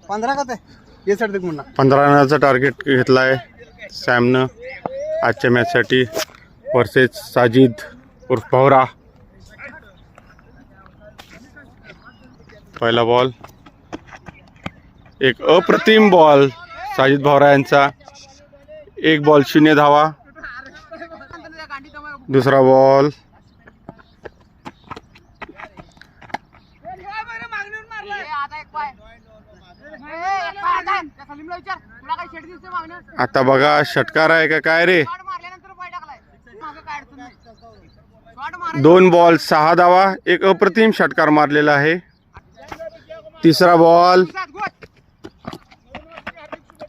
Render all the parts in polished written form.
15 का ते ये साइड देख मुन्ना 15 रनाचा टार्गेट घेतलाय सॅमनं आजच्या मॅचसाठी वर्सेस साजिद उर्फ भवरा. पहिला बॉल, एक अप्रतिम बॉल साजिद भवरा यांचा. 1 बॉल 0 धावा. दुसरा बॉल, आता बघा षटकार आहे का काय रे. 2 बॉल 6 धावा. एक अप्रतिम षटकार मारलेला आहे. तिसरा बॉल,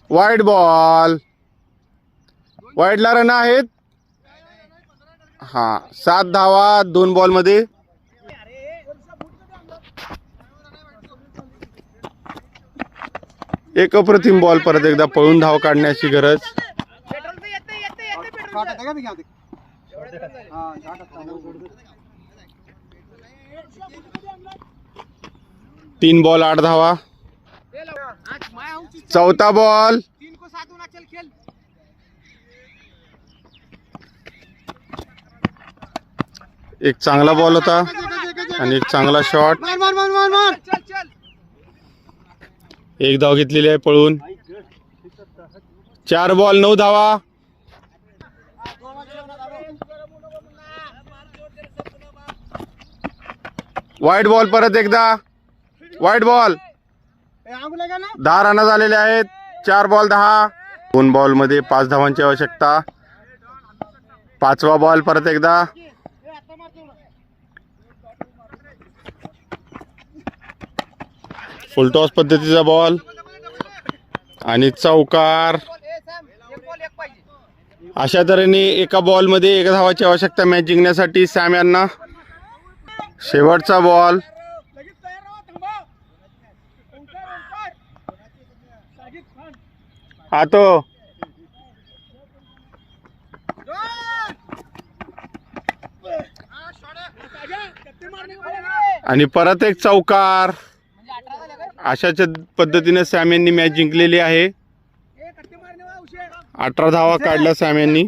वाईड बॉल. वाईडला रन आहेत. हा 7 धावा 2 बॉल मध्ये. एक अप्रतिम बॉल. परत एकदा पळून धाव काढण्याची गरज. 3 बॉल 8 धावा. चौथा बॉल, एक चांगला बॉल होता आणि एक चांगला शॉट. एक धाव घेतलेली आहे पळून. 4 बॉल 9 धावा. वाईट बॉल. परत एकदा वाईट बॉल. 10 रन झालेले आहेत. 4 बॉल 10. 2 बॉल मध्ये 5 धावांची आवश्यकता. 5वा बॉल परत एकदा. फुल टॉस पद्धतीचा बॉल आणि चौकार. अशा तऱ्हेने एका बॉल मध्ये 1 धावाची आवश्यकता मॅच जिंकण्यासाठी सॅम यांना. शेवटचा बॉल, आतो. आणि परत एक चौकार. अशाच पद्धतीने सॅम यांनी मॅच जिंकलेली आहे. 18 धावा काढल्या सॅम यांनी.